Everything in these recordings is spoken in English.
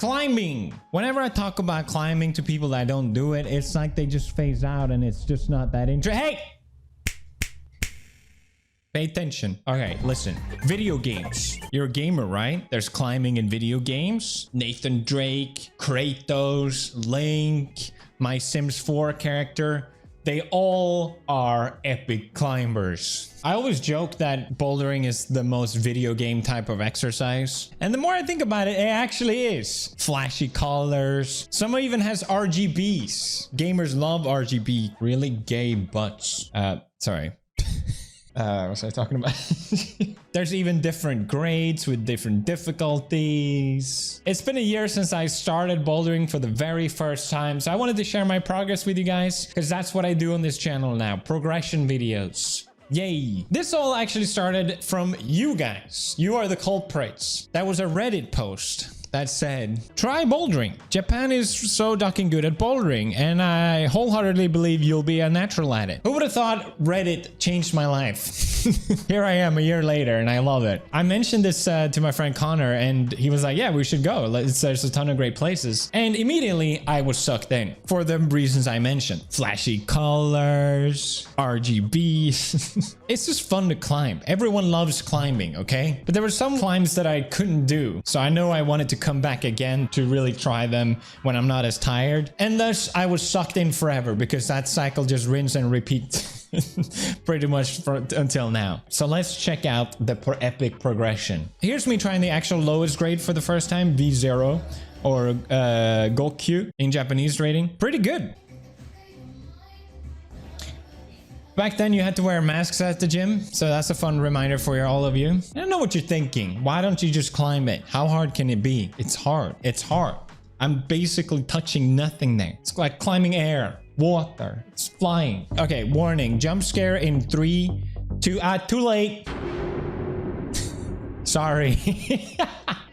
Climbing. Whenever I talk about climbing to people that don't do it, it's like they just phase out and it's just not that interesting. Hey! Pay attention. Okay, listen. Video games. You're a gamer, right? There's climbing in video games. Nathan Drake, Kratos, Link, my Sims 4 character. They all are epic climbers. I always joke that bouldering is the most video game type of exercise. And the more I think about it, it actually is. Flashy colors. Some even has RGBs. Gamers love RGB. Really gay butts. Sorry. What was I talking about? There's even different grades with different difficulties. It's been a year since I started bouldering for the very first time, so I wanted to share my progress with you guys, because that's what I do on this channel now. Progression videos. Yay. This all actually started from you guys. You are the culprits. That was a Reddit post that said, try bouldering. Japan is so ducking good at bouldering, and I wholeheartedly believe you'll be a natural at it. Who would have thought Reddit changed my life? Here I am a year later, and I love it. I mentioned this to my friend Connor, and he was like, yeah, we should go. There's a ton of great places. And immediately I was sucked in for the reasons I mentioned. Flashy colors, RGB. It's just fun to climb. Everyone loves climbing, okay? But there were some climbs that I couldn't do. So I know I wanted to come back again to really try them when I'm not as tired. And thus I was sucked in forever, because that cycle just rinse and repeat pretty much until now. So let's check out the epic progression. Here's me trying the actual lowest grade for the first time, V0 or Gokyu in Japanese rating. Pretty good. Back then you had to wear masks at the gym, so that's a fun reminder for all of you. I don't know what you're thinking. Why don't you just climb it? How hard can it be? It's hard. It's hard. I'm basically touching nothing there. It's like climbing air, water. It's flying. Okay, warning. Jump scare in 3, 2, too late. Sorry.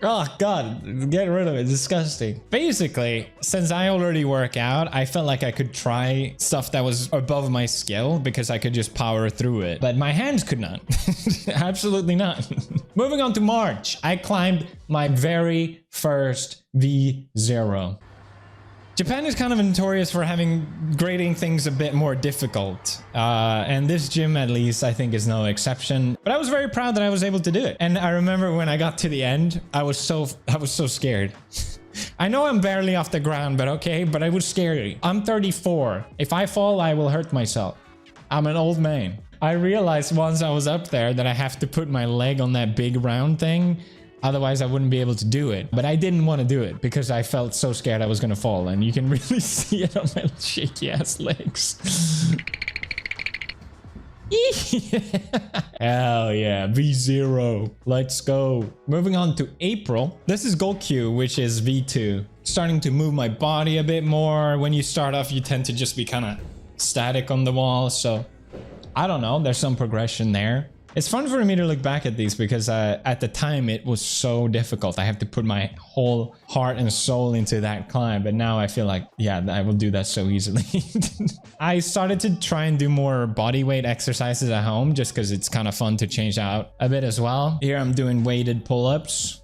Oh god, get rid of it. Disgusting. Basically, since I already work out, I felt like I could try stuff that was above my skill, because I could just power through it. But my hands could not. Absolutely not. Moving on to March, I climbed my very first V0. Japan is kind of notorious for having grading things a bit more difficult. And this gym, at least, I think is no exception. But I was very proud that I was able to do it. And I remember when I got to the end, I was so scared. I know I'm barely off the ground, but okay, but it was scary. I'm 34. If I fall, I will hurt myself. I'm an old man. I realized once I was up there that I have to put my leg on that big round thing. Otherwise, I wouldn't be able to do it. But I didn't want to do it because I felt so scared I was going to fall. And you can really see it on my shaky ass legs. Hell yeah, V0. Let's go. Moving on to April. This is Gokyu, which is V2. Starting to move my body a bit more. When you start off, you tend to just be kind of static on the wall. So I don't know. There's some progression there. It's fun for me to look back at these because at the time it was so difficult. I have to put my whole heart and soul into that climb. But now I feel like, yeah, I will do that so easily. I started to try and do more body weight exercises at home just because it's kind of fun to change out a bit as well. Here I'm doing weighted pull-ups.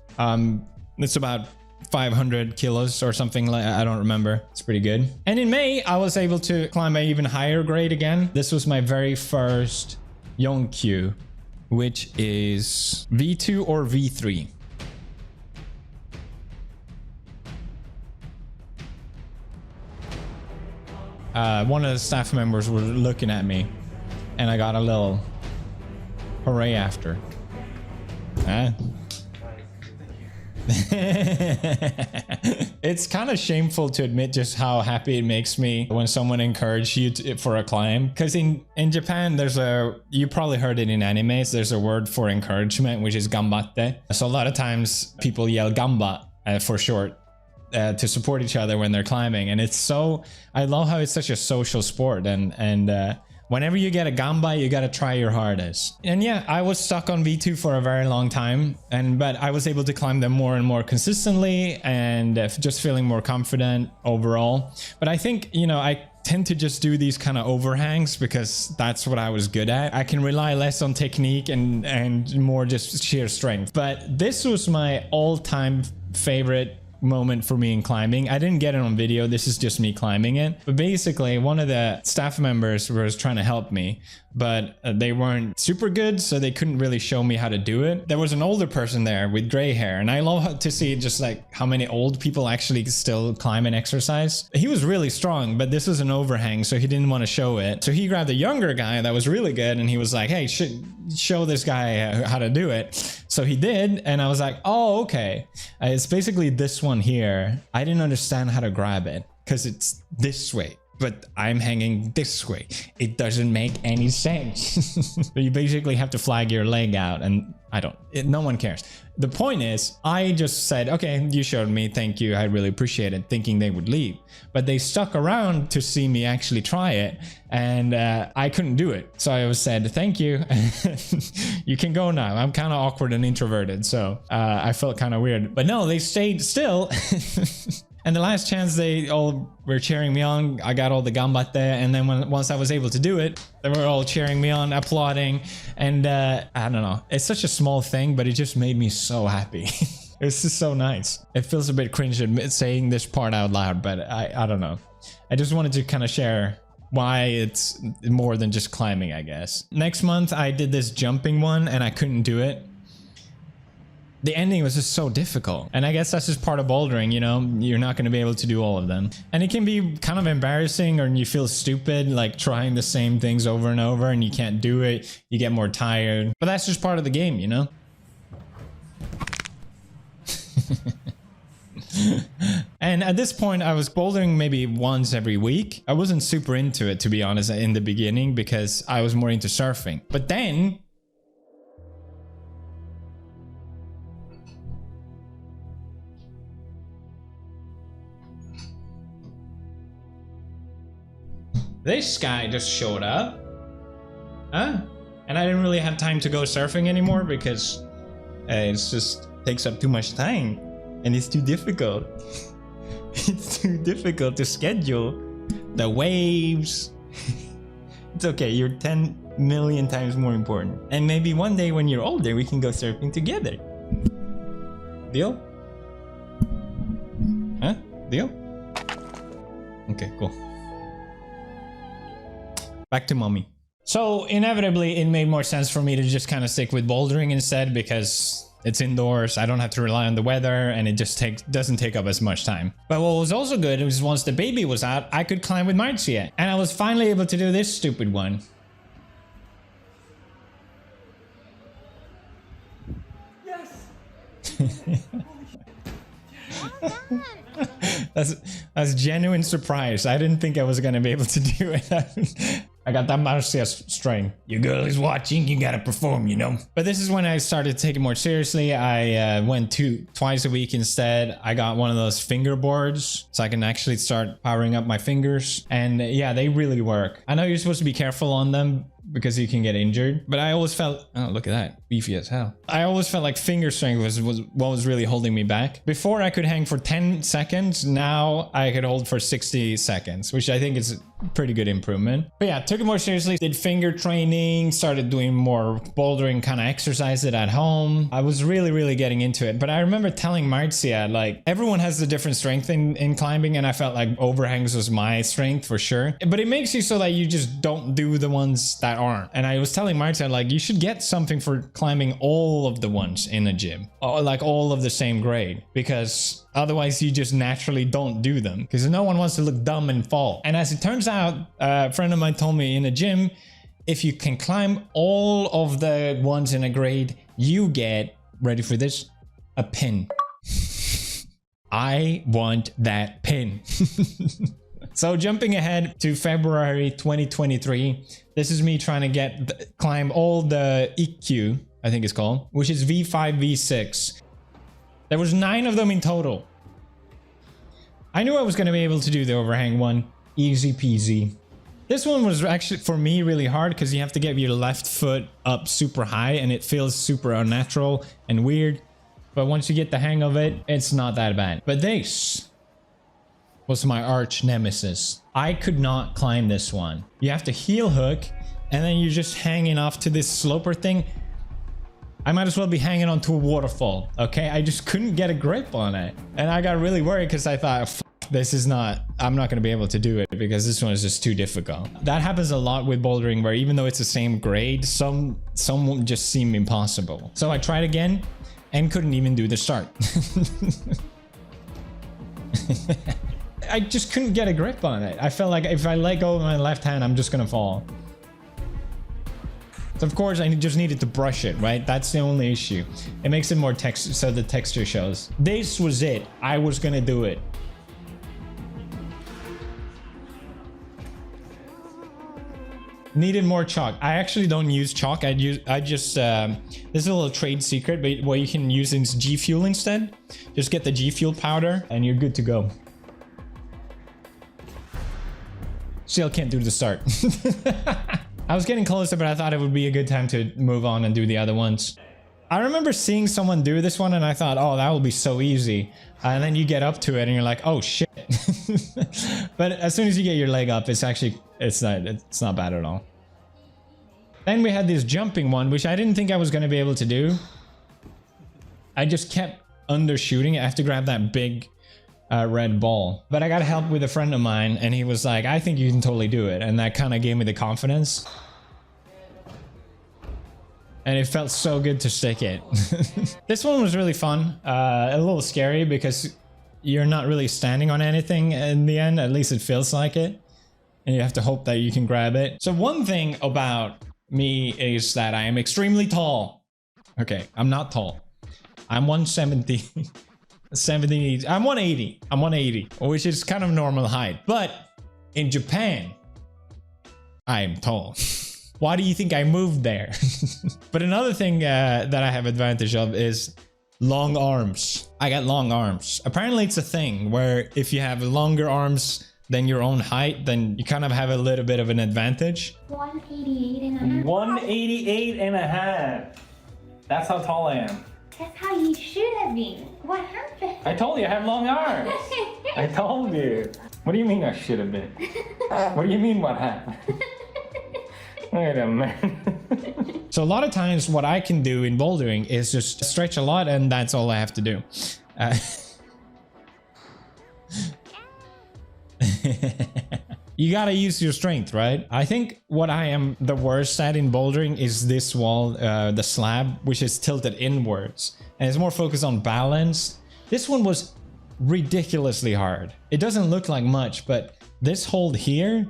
It's about 500 kilos or something, like I don't remember. It's pretty good. And in May, I was able to climb an even higher grade again. This was my very first Yonkyu, which is V2 or V3. One of the staff members were looking at me and I got a little hooray after. Huh? It's kind of shameful to admit just how happy it makes me when someone encourages you for a climb, because in Japan there's you probably heard it in animes, there's a word for encouragement, which is ganbatte. So a lot of times people yell gamba for short to support each other when they're climbing, and it's so, I love how it's such a social sport, and whenever you get a gamba, you gotta try your hardest. And yeah, I was stuck on V2 for a very long time, but I was able to climb them more and more consistently and just feeling more confident overall. But I think, you know, I tend to just do these kind of overhangs because that's what I was good at. I can rely less on technique and more just sheer strength. But this was my all-time favorite moment for me in climbing. I didn't get it on video. This is just me climbing it. But basically, one of the staff members was trying to help me, but they weren't super good, so they couldn't really show me how to do it. There was an older person there with gray hair, and I love to see just like how many old people actually still climb and exercise. He was really strong, but this was an overhang, so he didn't want to show it. So he grabbed a younger guy that was really good, and he was like, hey, show this guy how to do it. So he did, and I was like, oh, okay. It's basically this one here. I didn't understand how to grab it because it's this way, but I'm hanging this way. It doesn't make any sense. You basically have to flag your leg out, and no one cares. The point is, I just said, okay, you showed me, thank you, I really appreciate it, thinking they would leave. But they stuck around to see me actually try it, and I couldn't do it. So I said, thank you, you can go now. I'm kind of awkward and introverted, so I felt kind of weird. But no, they stayed still. And the last chance, they all were cheering me on. I got all the ganbatte, and then once I was able to do it, they were all cheering me on, applauding, and I don't know. It's such a small thing, but it just made me so happy. It's just so nice. It feels a bit cringe saying this part out loud, but I don't know. I just wanted to kind of share why it's more than just climbing, I guess. Next month, I did this jumping one, and I couldn't do it. The ending was just so difficult. And I guess that's just part of bouldering, you know? You're not going to be able to do all of them. And it can be kind of embarrassing, or you feel stupid, like trying the same things over and over and you can't do it. You get more tired. But that's just part of the game, you know? And at this point, I was bouldering maybe once every week. I wasn't super into it, to be honest, in the beginning, because I was more into surfing. But then this guy just showed up. Huh? And I didn't really have time to go surfing anymore because it's just takes up too much time. And it's too difficult. It's too difficult to schedule. The waves. It's okay, you're 10 million times more important. And maybe one day when you're older, we can go surfing together. Deal? Huh? Deal? Okay, cool. Back to mommy. So inevitably, it made more sense for me to just kind of stick with bouldering instead, because it's indoors, I don't have to rely on the weather, and it just doesn't take up as much time. But what was also good was once the baby was out, I could climb with Marcia, and I was finally able to do this stupid one. Yes. That's genuine surprise. I didn't think I was gonna be able to do it. I got that Marcia strain. Your girl is watching, you gotta perform, you know? But this is when I started to take it more seriously. I went twice a week instead. I got one of those finger boards so I can actually start powering up my fingers. And yeah, they really work. I know you're supposed to be careful on them because you can get injured, but I always felt, oh, look at that, beefy as hell. I always felt like finger strength was what was really holding me back. Before I could hang for 10 seconds, now I could hold for 60 seconds, which I think is a pretty good improvement. But yeah, took it more seriously, did finger training, started doing more bouldering kind of exercises at home. I was really getting into it, but I remember telling Marcia, like, everyone has a different strength in climbing, and I felt like overhangs was my strength for sure. But it makes you so that you just don't do the ones that aren't. And I was telling Marcia, like, you should get something for climbing all of the ones in a gym, or like all of the same grade, because otherwise you just naturally don't do them, because no one wants to look dumb and fall. And as it turns out, a friend of mine told me in a gym, if you can climb all of the ones in a grade, you get, ready for this, a pin. I want that pin. So jumping ahead to February 2023, this is me trying to climb all the EQ, I think it's called, which is V5, V6. There was 9 of them in total. I knew I was going to be able to do the overhang one, easy peasy. This one was actually, for me, really hard because you have to get your left foot up super high and it feels super unnatural and weird. But once you get the hang of it, it's not that bad. But this was my arch nemesis. I could not climb this one. You have to heel hook and then you're just hanging off to this sloper thing. I might as well be hanging onto a waterfall, okay? I just couldn't get a grip on it. And I got really worried because I thought, F this is not, I'm not going to be able to do it because this one is just too difficult. That happens a lot with bouldering where even though it's the same grade, some just seem impossible. So I tried again and couldn't even do the start. I just couldn't get a grip on it. I felt like if I let go of my left hand, I'm just going to fall. So of course I just needed to brush it, right? That's the only issue. It makes it more texture, so the texture shows. This was it. I was gonna do it. Needed more chalk. I actually don't use chalk. I just this is a little trade secret, but what you can use is G Fuel instead. Just get the G Fuel powder and you're good to go. Still can't do the start. I was getting closer, but I thought it would be a good time to move on and do the other ones. I remember seeing someone do this one and I thought, oh, that will be so easy. And then you get up to it and you're like, oh shit. But as soon as you get your leg up, it's actually, it's not bad at all. Then we had this jumping one, which I didn't think I was going to be able to do. I just kept undershooting. I have to grab that big red ball, but I got help with a friend of mine and he was like, I think you can totally do it, and that kind of gave me the confidence and it felt so good to stick it. This one was really fun, a little scary because you're not really standing on anything in the end, at least it feels like it, and you have to hope that you can grab it. So one thing about me is that I am extremely tall. Okay, I'm not tall. I'm 170. 70, I'm 180. I'm 180, which is kind of normal height. But in Japan, I am tall. Why do you think I moved there? But another thing that I have advantage of is long arms. I got long arms. Apparently it's a thing where if you have longer arms than your own height, then you kind of have a little bit of an advantage. 188 and a half. 188 and a half. That's how tall I am. That's how you should have been. What happened? I told you I have long arms. I told you. What do you mean I should have been? What do you mean what happened? Wait a minute. So a lot of times what I can do in bouldering is just stretch a lot and that's all I have to do. You gotta use your strength, right? I think what I am the worst at in bouldering is this wall, the slab, which is tilted inwards. And it's more focused on balance. This one was ridiculously hard. It doesn't look like much, but this hold here,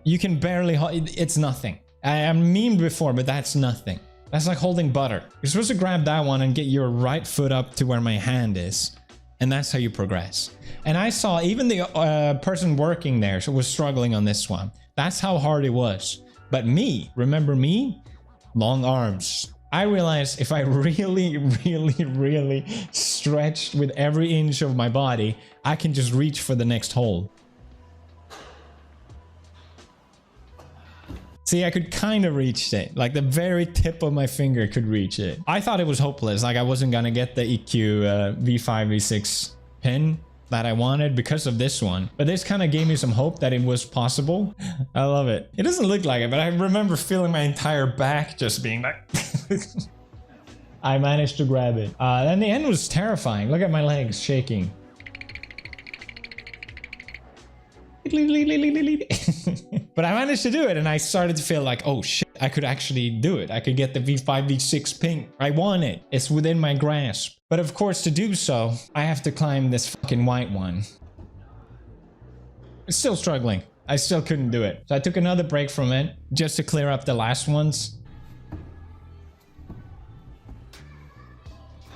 you can barely hold, it's nothing. I memed before, but that's nothing. That's like holding butter. You're supposed to grab that one and get your right foot up to where my hand is. And that's how you progress. And I saw even the person working there was struggling on this one. That's how hard it was. But me, remember me? Long arms. I realized if I really stretched with every inch of my body, I can just reach for the next hole. See, I could kind of reach it. Like the very tip of my finger could reach it. I thought it was hopeless. Like I wasn't gonna get the EQ V5, V6 pin that I wanted because of this one. But this kind of gave me some hope that it was possible. I love it. It doesn't look like it, but I remember feeling my entire back just being like... I managed to grab it. And the end was terrifying. Look at my legs shaking. But I managed to do it and I started to feel like, oh shit, I could actually do it. I could get the V5, V6 ping. I want it. It's within my grasp. But of course, to do so, I have to climb this fucking white one. It's still struggling. I still couldn't do it. So I took another break from it just to clear up the last ones.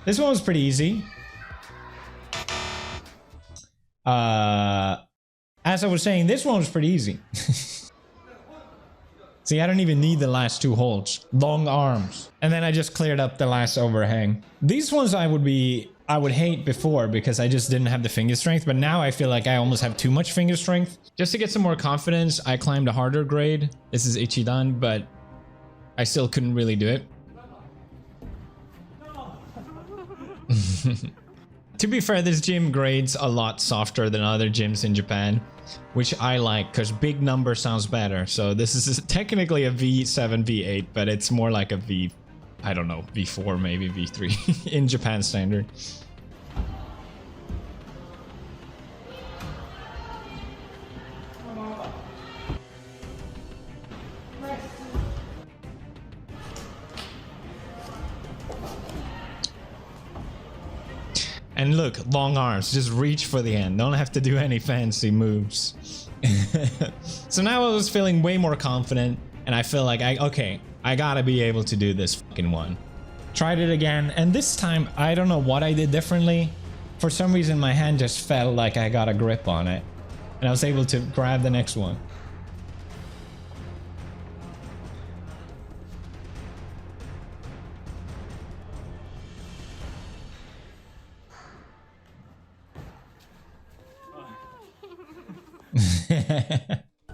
This one was pretty easy. As I was saying, this one was pretty easy. See, I don't even need the last two holds. Long arms. And then I just cleared up the last overhang. These ones I would hate before because I just didn't have the finger strength, but now I feel like I almost have too much finger strength. Just to get some more confidence, I climbed a harder grade. This is Ichidan, but I still couldn't really do it. To be fair, this gym grades a lot softer than other gyms in Japan, which I like because big number sounds better. So this is technically a V7, V8, but it's more like a V I don't know, V4, maybe V3 in Japan standard. And look, long arms, just reach for the end. Don't have to do any fancy moves. So now I was feeling way more confident, and I feel like I gotta be able to do this fucking one. Tried it again, and this time I don't know what I did differently. For some reason my hand just felt like I got a grip on it, and I was able to grab the next one.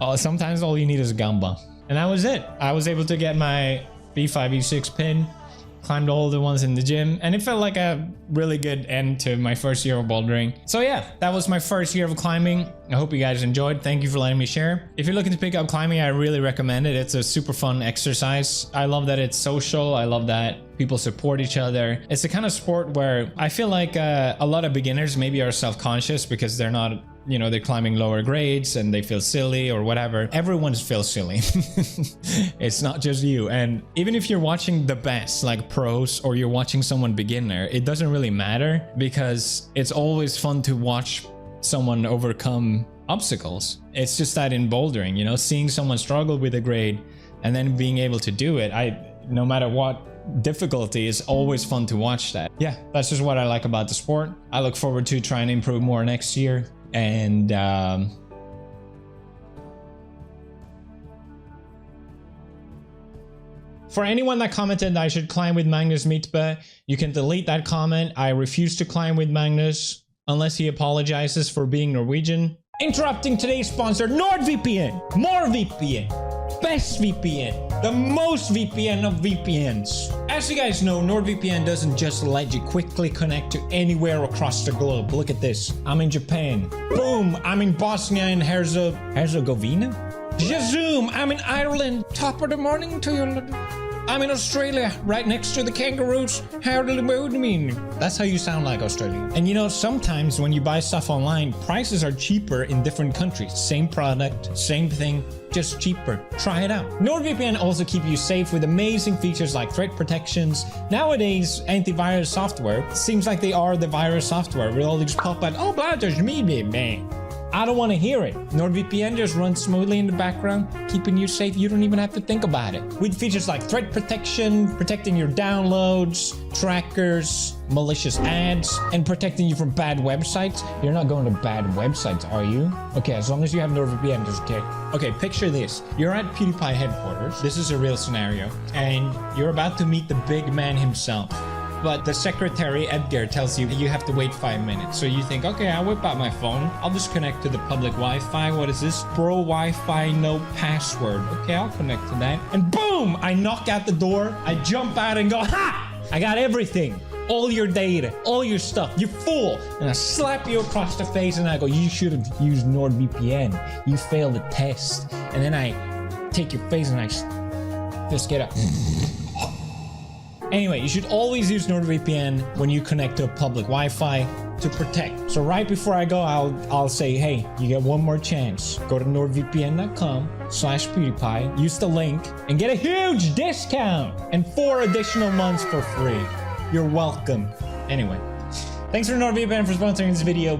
Oh, sometimes all you need is a gamba. And that was it. I was able to get my B5, E6 pin, climbed all the ones in the gym, and it felt like a really good end to my first year of bouldering. So yeah, that was my first year of climbing. I hope you guys enjoyed. Thank you for letting me share. If you're looking to pick up climbing, I really recommend it. It's a super fun exercise. I love that it's social. I love that people support each other. It's the kind of sport where I feel like a lot of beginners maybe are self-conscious because they're not, you know, they're climbing lower grades and they feel silly or whatever. Everyone feels silly. It's not just you. And even if you're watching the best, like pros, or you're watching someone beginner, it doesn't really matter because it's always fun to watch someone overcome obstacles. It's just that in bouldering, you know, seeing someone struggle with a grade and then being able to do it, no matter what difficulty, is always fun to watch that. Yeah, that's just what I like about the sport. I look forward to trying to improve more next year. And for anyone that commented that I should climb with Magnus Midtbø, you can delete that comment. I refuse to climb with Magnus unless he apologizes for being Norwegian. Interrupting today's sponsor, NordVPN. More VPN. Best VPN. The most VPN of VPNs. As you guys know, NordVPN doesn't just let you quickly connect to anywhere across the globe. Look at this. I'm in Japan. Boom, I'm in Bosnia and Herzegovina. Zoom, I'm in Ireland. Top of the morning to you. I'm in Australia, right next to the kangaroos. How do you mean? That's how you sound like Australian. And you know, sometimes when you buy stuff online, prices are cheaper in different countries. Same product, same thing, just cheaper. Try it out. NordVPN also keep you safe with amazing features like threat protections. Nowadays, antivirus software seems like they are the virus software. We'll all just pop out, oh, blah, there's me, man. I don't want to hear it. NordVPN just runs smoothly in the background, keeping you safe. You don't even have to think about it. With features like threat protection, protecting your downloads, trackers, malicious ads, and protecting you from bad websites. You're not going to bad websites, are you? Okay, as long as you have NordVPN, just okay. Okay, picture this. You're at PewDiePie headquarters. This is a real scenario. And you're about to meet the big man himself. But the secretary, Edgar, tells you you have to wait 5 minutes. So you think, okay, I'll whip out my phone. I'll just connect to the public Wi-Fi. What is this? Pro Wi-Fi, no password. Okay, I'll connect to that. And boom! I knock out the door. I jump out and go, ha! I got everything. All your data, all your stuff. You fool! And I slap you across the face and I go, you should have used NordVPN. You failed the test. And then I take your face and I just get up. Anyway, you should always use NordVPN when you connect to a public Wi-Fi to protect. So right before I go, I'll say, hey, you get one more chance. Go to nordvpn.com/PewDiePie, use the link, and get a huge discount and 4 additional months for free. You're welcome. Anyway, thanks for NordVPN for sponsoring this video.